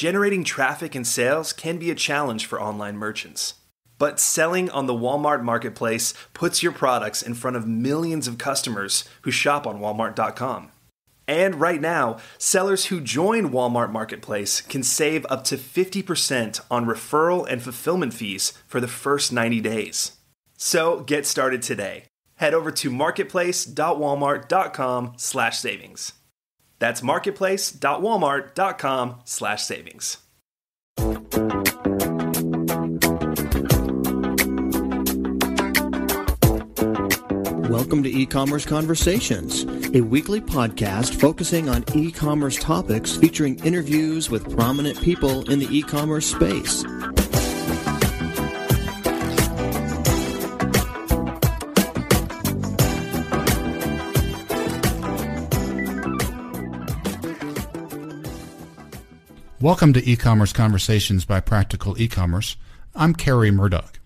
Generating traffic and sales can be a challenge for online merchants. But selling on the Walmart Marketplace puts your products in front of millions of customers who shop on Walmart.com. And right now, sellers who join Walmart Marketplace can save up to 50% on referral and fulfillment fees for the first 90 days. So get started today. Head over to marketplace.walmart.com/savings. That's marketplace.walmart.com/savings. Welcome to E-Commerce Conversations, a weekly podcast focusing on e-commerce topics featuring interviews with prominent people in the e-commerce space. Welcome to E-Commerce Conversations by Practical E-Commerce. I'm Kerry Murdoch.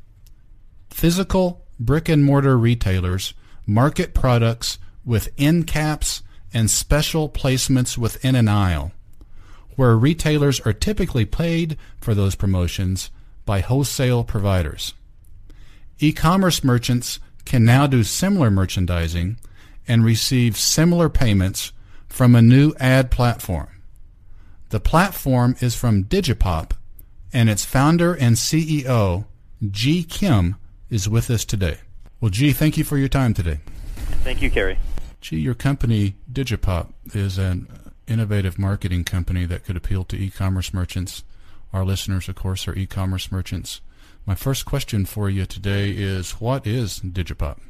Physical brick-and-mortar retailers market products with end caps and special placements within an aisle, where retailers are typically paid for those promotions by wholesale providers. E-commerce merchants can now do similar merchandising and receive similar payments from a new ad platform. The platform is from Dijipop, and its founder and CEO, Ji Kim, is with us today. Well, Ji, thank you for your time today. Thank you, Kerry. Ji, your company, Dijipop, is an innovative marketing company that could appeal to e-commerce merchants. Our listeners, of course, are e-commerce merchants. My first question for you today is, what is Dijipop?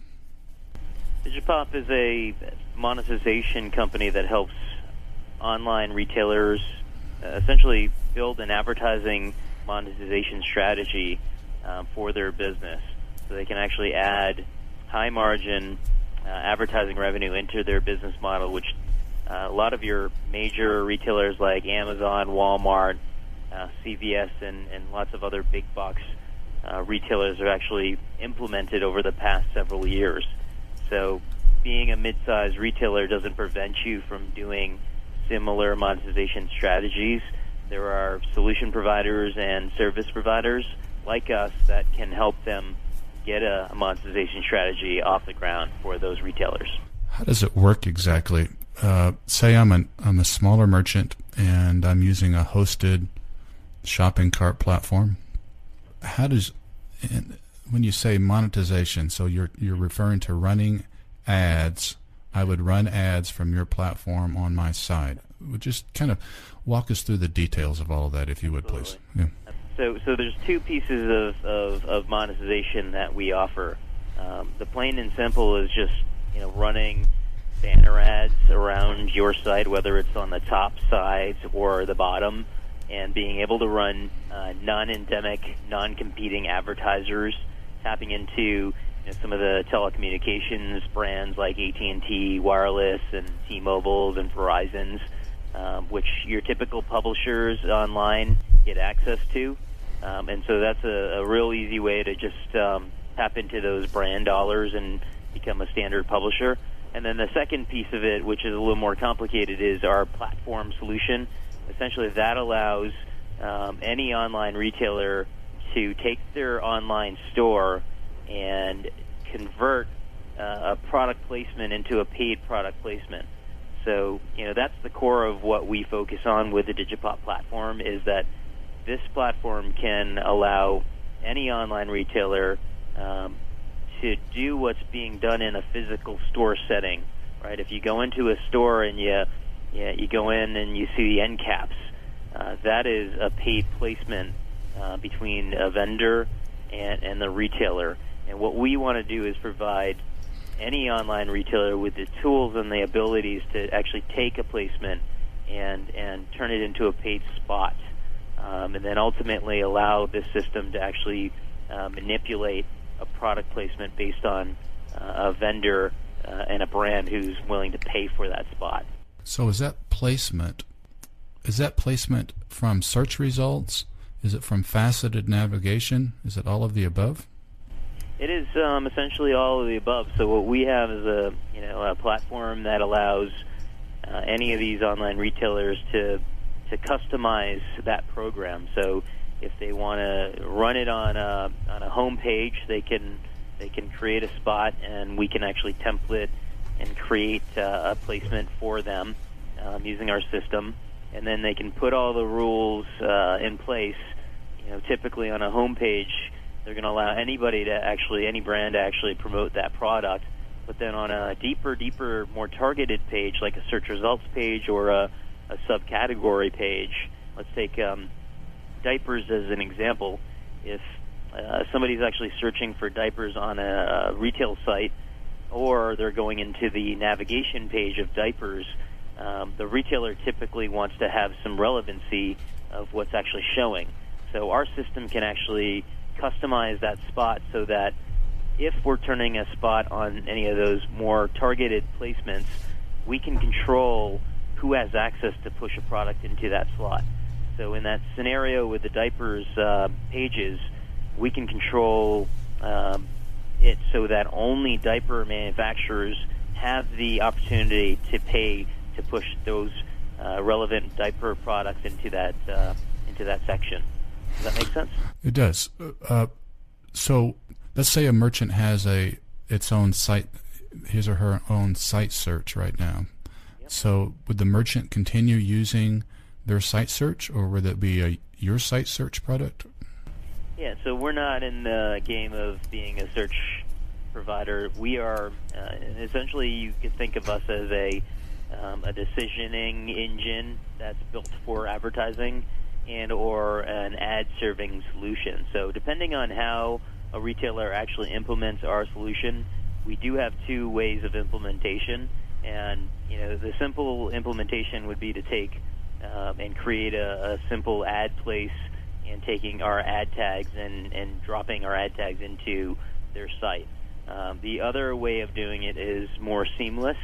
Dijipop is a monetization company that helps online retailers essentially build an advertising monetization strategy for their business, so they can actually add high-margin advertising revenue into their business model, which a lot of your major retailers like Amazon, Walmart, CVS, and lots of other big box retailers have actually implemented over the past several years. So being a mid-sized retailer doesn't prevent you from doing similar monetization strategies. There are solution providers and service providers like us that can help them get a monetization strategy off the ground for those retailers. How does it work exactly? Say I'm a smaller merchant and I'm using a hosted shopping cart platform. How does, when you say monetization, so you're referring to running ads? I would run ads from your platform on my site. Would just kind of walk us through the details of all of that, if you would, please. Yeah. So there's two pieces of monetization that we offer. The plain and simple is just running banner ads around your site, whether it's on the top sides or the bottom, and being able to run non-endemic, non-competing advertisers, tapping into some of the telecommunications brands like AT&T Wireless and T-Mobile's and Verizon's, which your typical publishers online get access to. And so that's a real easy way to just tap into those brand dollars and become a standard publisher. And then the second piece of it, which is a little more complicated, is our platform solution. Essentially, that allows any online retailer to take their online store and convert a product placement into a paid product placement. So, that's the core of what we focus on with the Dijipop platform, is that this platform can allow any online retailer to do what's being done in a physical store setting, right? If you go into a store and you go in and you see the end caps, that is a paid placement between a vendor and the retailer. And what we want to do is provide any online retailer with the tools and the abilities to actually take a placement and turn it into a paid spot, and then ultimately allow this system to actually manipulate a product placement based on a vendor and a brand who's willing to pay for that spot. So is that placement from search results? Is it from faceted navigation? Is it all of the above? It is essentially all of the above. So what we have is a platform that allows any of these online retailers to to customize that program. So if they want to run it on a home page, they can create a spot, and we can actually template and create a placement for them using our system, and then they can put all the rules in place. Typically on a home page, they're going to allow any brand to actually promote that product. But then on a deeper, more targeted page, like a search results page or a subcategory page, let's take diapers as an example. If somebody's actually searching for diapers on a retail site, or they're going into the navigation page of diapers, the retailer typically wants to have some relevancy of what's actually showing. So our system can actually customize that spot so that if we're turning a spot on any of those more targeted placements, we can control who has access to push a product into that slot. So in that scenario with the diapers pages, we can control it so that only diaper manufacturers have the opportunity to pay to push those relevant diaper products into that section. Does that make sense? It does. So let's say a merchant has its own site, his or her own site search right now. Yep. So would the merchant continue using their site search, or would it be your site search product? Yeah, so we're not in the game of being a search provider. We are essentially, you could think of us as a decisioning engine that's built for advertising and or an ad serving solution. So depending on how a retailer actually implements our solution, we do have two ways of implementation. And the simple implementation would be to take and create a simple ad place and taking our ad tags and dropping our ad tags into their site. The other way of doing it is more seamless,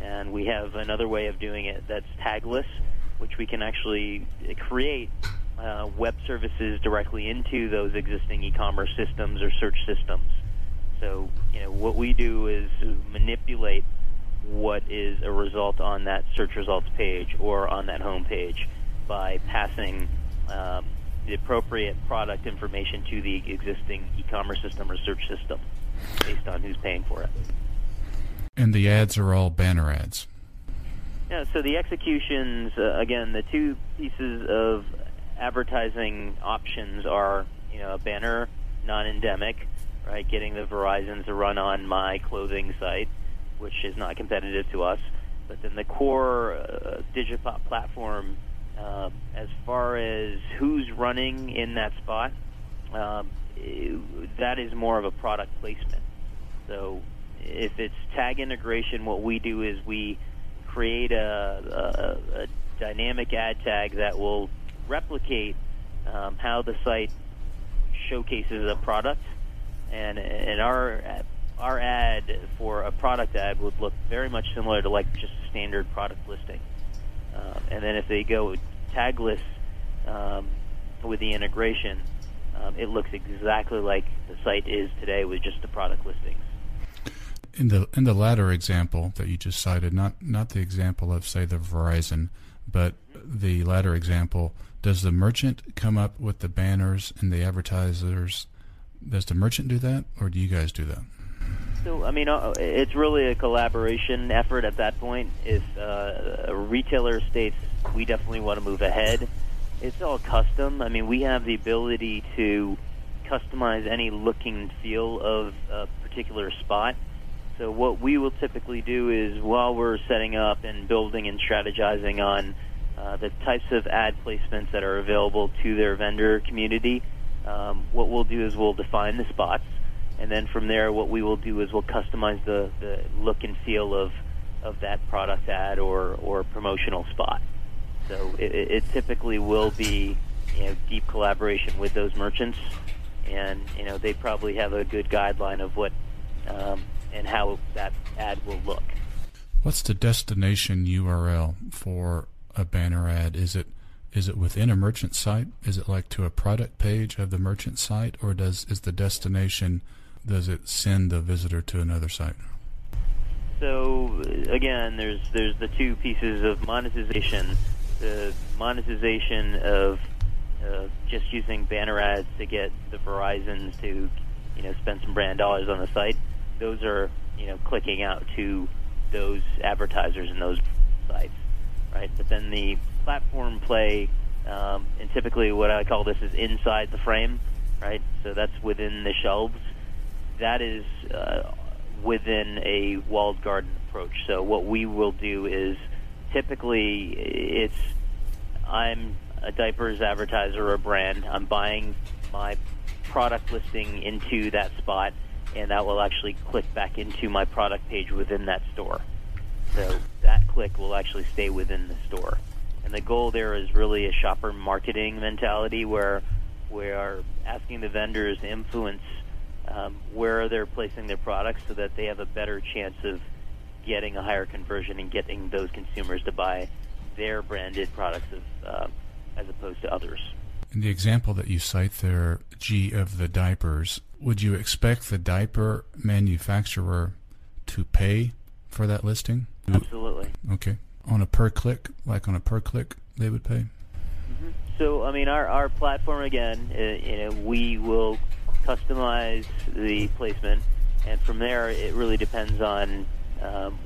and we have another way of doing it that's tagless, which we can actually create web services directly into those existing e-commerce systems or search systems. So, what we do is manipulate what is a result on that search results page or on that home page by passing the appropriate product information to the existing e-commerce system or search system based on who's paying for it. And the ads are all banner ads. Yeah, so the executions, again, the two pieces of advertising options are, a banner, non-endemic, right, getting the Verizons to run on my clothing site, which is not competitive to us. But then the core Dijipop platform, as far as who's running in that spot, that is more of a product placement. So if it's tag integration, what we do is we create a dynamic ad tag that will replicate how the site showcases a product, and our ad for a product ad would look very much similar to like just a standard product listing. And then if they go tagless with the integration, it looks exactly like the site is today with just the product listings. In the latter example that you just cited, not the example of, say, the Verizon, but the latter example, does the merchant come up with the banners and the advertisers? Does the merchant do that, or do you guys do that? So, it's really a collaboration effort at that point. If a retailer states, we definitely want to move ahead, it's all custom. We have the ability to customize any look and feel of a particular spot. So what we will typically do is, while we're setting up and building and strategizing on the types of ad placements that are available to their vendor community, what we'll do is we'll define the spots, and then from there what we will do is we'll customize the look and feel of that product ad or promotional spot. So it typically will be deep collaboration with those merchants, and they probably have a good guideline of what and how that ad will look. What's the destination URL for a banner ad? Is it within a merchant site? Is it like to a product page of the merchant site, or does it send the visitor to another site? So again, there's the two pieces of monetization. the monetization of just using banner ads to get the Verizons to, spend some brand dollars on the site, those are, clicking out to those advertisers and those sites, right? But then the platform play, and typically what I call this is inside the frame, right? So that's within the shelves. That is within a walled garden approach. So what we will do is typically I'm a diapers advertiser or brand. I'm buying my product listing into that spot, and that will actually click back into my product page within that store. So that click will actually stay within the store. And the goal there is really a shopper marketing mentality where we are asking the vendors to influence where they're placing their products so that they have a better chance of getting a higher conversion and getting those consumers to buy their branded products as opposed to others. In the example that you cite there, G, of the diapers, would you expect the diaper manufacturer to pay for that listing? Absolutely. Okay. On a per click, they would pay? Mm-hmm. So, our platform, again, we will customize the placement, and from there, it really depends on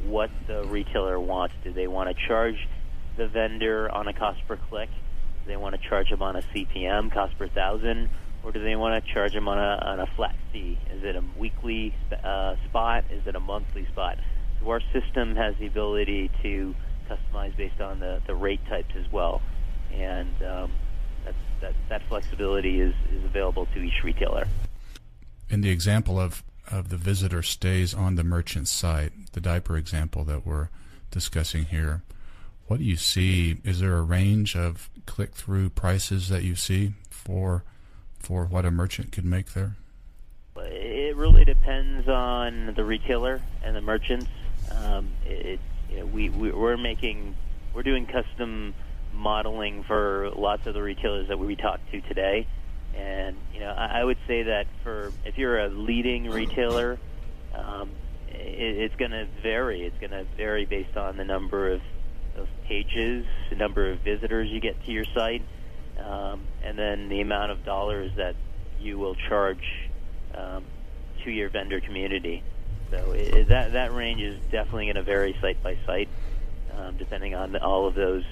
what the retailer wants. Do they want to charge the vendor on a cost per click? Do they want to charge them on a CPM, cost per thousand, or do they want to charge them on a flat fee? Is it a weekly spot? Is it a monthly spot? So our system has the ability to customize based on the rate types as well, and that flexibility is available to each retailer. In the example of the visitor stays on the merchant's site, the diaper example that we're discussing here, what do you see? Is there a range of click-through prices that you see for what a merchant could make there? It really depends on the retailer and the merchants. We're doing custom modeling for lots of the retailers that we talked to today, and I would say that if you're a leading retailer, it's going to vary. It's going to vary based on the number of pages, the number of visitors you get to your site, and then the amount of dollars that you will charge to your vendor community. So that range is definitely going to vary site by site, depending on all of those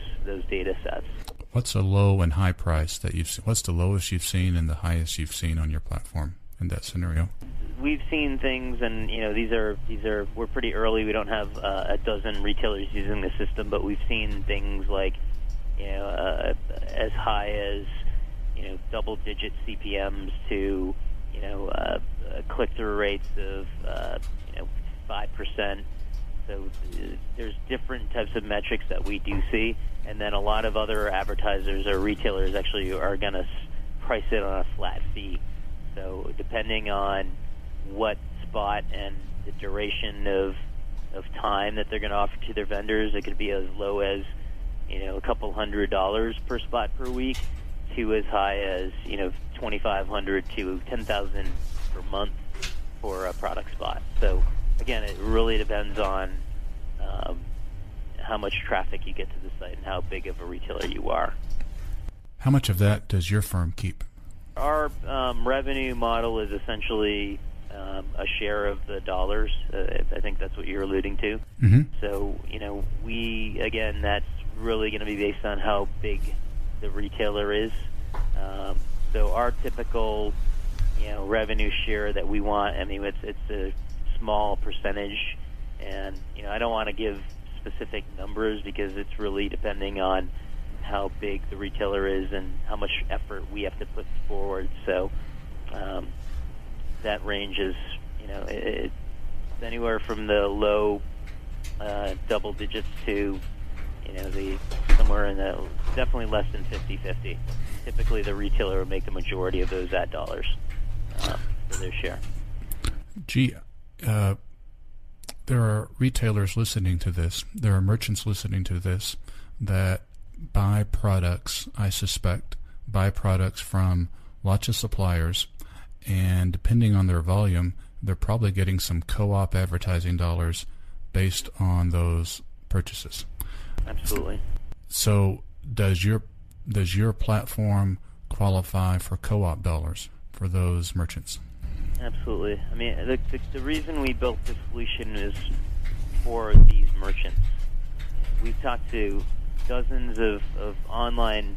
data sets. What's a low and high price that you've seen? What's the lowest you've seen and the highest you've seen on your platform in that scenario? We've seen things, and we're pretty early. We don't have a dozen retailers using the system, but we've seen things like as high as double-digit CPMs to click-through rates of 5%. So there's different types of metrics that we do see, and then a lot of other advertisers or retailers actually are going to price it on a flat fee. So depending on what spot and the duration of time that they're going to offer to their vendors, it could be as low as a couple $100 per spot per week to as high as $2,500 to $10,000 per month for a product spot. So again, it really depends on how much traffic you get to the site and how big of a retailer you are. How much of that does your firm keep? Our revenue model is essentially a share of the dollars. I think that's what you're alluding to. Mm-hmm. So, that's really going to be based on how big the retailer is. So our typical, revenue share that we want, it's a small percentage, and I don't want to give specific numbers because it's really depending on how big the retailer is and how much effort we have to put forward. So that range is it's anywhere from the low double digits to the somewhere in the definitely less than 50-50. Typically the retailer will make the majority of those ad dollars for their share. Gee, there are retailers listening to this, there are merchants listening to this that buy products, I suspect, from lots of suppliers, and depending on their volume, they're probably getting some co-op advertising dollars based on those purchases. Absolutely. So does your platform qualify for co-op dollars for those merchants? Absolutely. I mean, the reason we built the solution is for these merchants. We've talked to dozens of online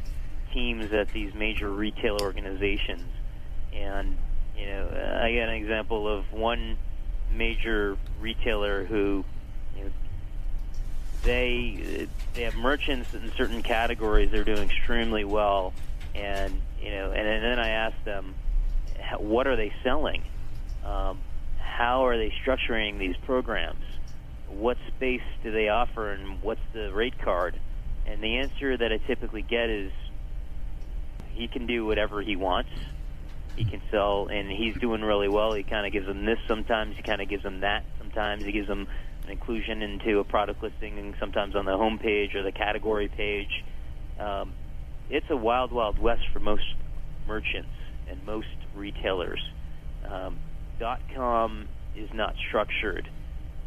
teams at these major retail organizations, and I got an example of one major retailer who they have merchants in certain categories they're doing extremely well, and then I asked them, what are they selling? How are they structuring these programs? What space do they offer, and what's the rate card? And the answer that I typically get is he can do whatever he wants. He can sell, and he's doing really well. He kind of gives them this sometimes. He kind of gives them that sometimes. He gives them an inclusion into a product listing, and sometimes on the home page or the category page. It's a wild, wild west for most merchants and most retailers. .com is not structured,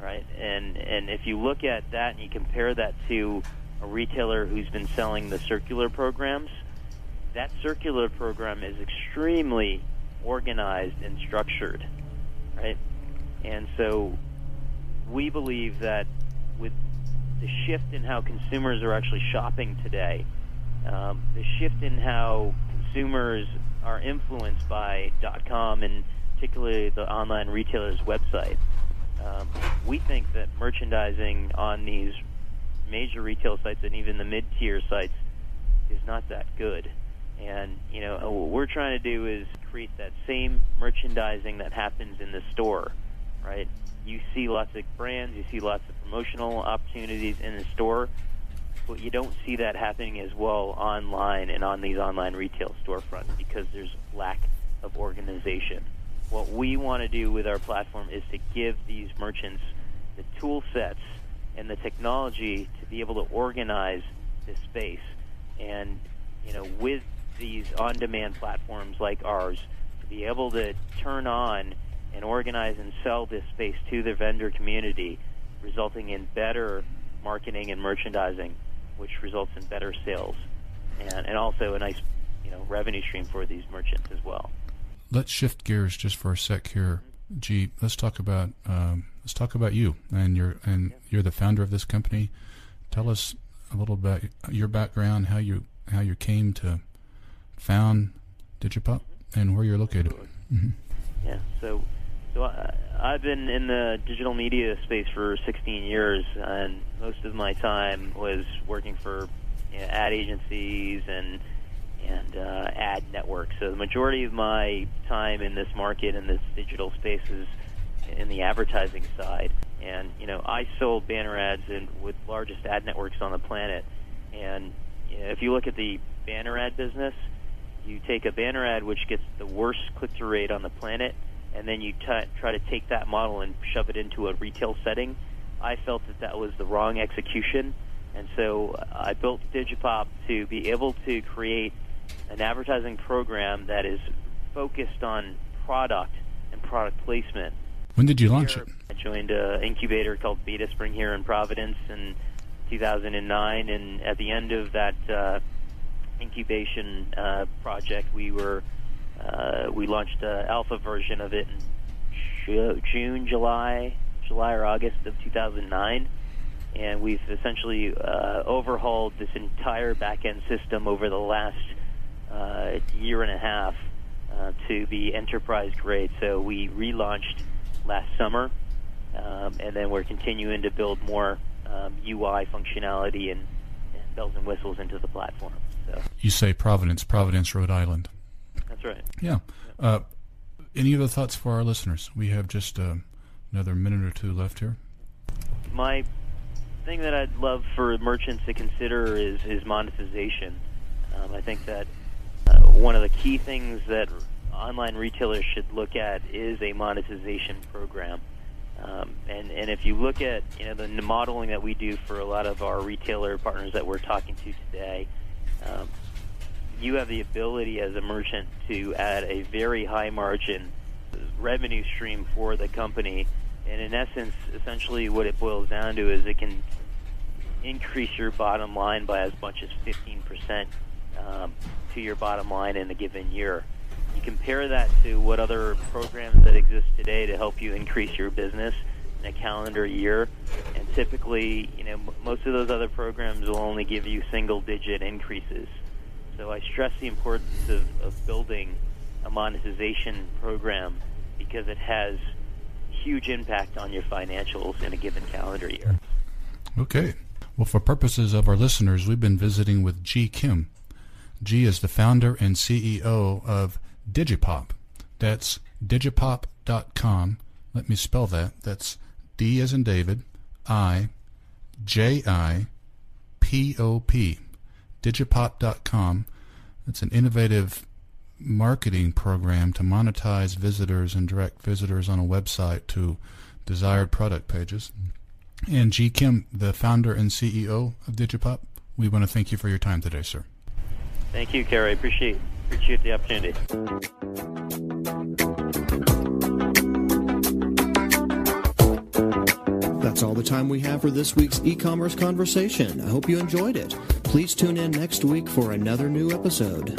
right? And if you look at that and you compare that to a retailer who's been selling the circular programs, that circular program is extremely organized and structured, right? And so we believe that with the shift in how consumers are actually shopping today, the shift in how consumers are influenced by .com and particularly the online retailer's website, we think that merchandising on these major retail sites and even the mid-tier sites is not that good. And what we're trying to do is create that same merchandising that happens in the store, right? You see lots of brands, you see lots of promotional opportunities in the store, but you don't see that happening as well online and on these online retail storefronts because there's lack of organization. What we want to do with our platform is to give these merchants the tool sets and the technology to be able to organize this space. And with these on-demand platforms like ours, to be able to turn on and organize and sell this space to the vendor community, resulting in better marketing and merchandising, which results in better sales and also a nice revenue stream for these merchants as well. Let's shift gears just for a sec here, G. Let's talk about you and you're the founder of this company. Tell us a little about your background, how you came to found Dijipop, and where you're located. Mm-hmm. Yeah, so I've been in the digital media space for 16 years, and most of my time was working for ad agencies and ad networks. So the majority of my time in this market, in this digital space, is in the advertising side. And I sold banner ads with largest ad networks on the planet. And if you look at the banner ad business, you take a banner ad which gets the worst click-through rate on the planet, and then you try to take that model and shove it into a retail setting. I felt that was the wrong execution, and so I built Dijipop to be able to create an advertising program that is focused on product and product placement. When did you launch it? I joined an incubator called Beta Spring here in Providence in 2009, and at the end of that incubation project, we launched an alpha version of it in July or August of 2009, and we've essentially overhauled this entire back-end system over the last year and a half to be enterprise grade. So we relaunched last summer, and then we're continuing to build more UI functionality and bells and whistles into the platform. So. You say Providence, Rhode Island. That's right. Yeah. Any other thoughts for our listeners? We have just another minute or two left here. My thing that I'd love for merchants to consider is monetization. I think that one of the key things that online retailers should look at is a monetization program. And if you look at the modeling that we do for a lot of our retailer partners that we're talking to today, you have the ability as a merchant to add a very high margin revenue stream for the company. And in essence, essentially what it boils down to is it can increase your bottom line by as much as 15% to your bottom line in a given year. You compare that to what other programs that exist today to help you increase your business in a calendar year, and typically, most of those other programs will only give you single-digit increases. So I stress the importance of building a monetization program because it has huge impact on your financials in a given calendar year. Okay. Well, for purposes of our listeners, we've been visiting with Ji Kim. Ji is the founder and CEO of Dijipop. That's Dijipop.com. Let me spell that. That's D as in David, I-J-I-P-O-P. Dijipop.com. It's an innovative marketing program to monetize visitors and direct visitors on a website to desired product pages. And Ji Kim, the founder and CEO of Dijipop, we want to thank you for your time today, sir. Thank you, Kerry. Appreciate the opportunity. That's all the time we have for this week's e-commerce conversation. I hope you enjoyed it. Please tune in next week for another new episode.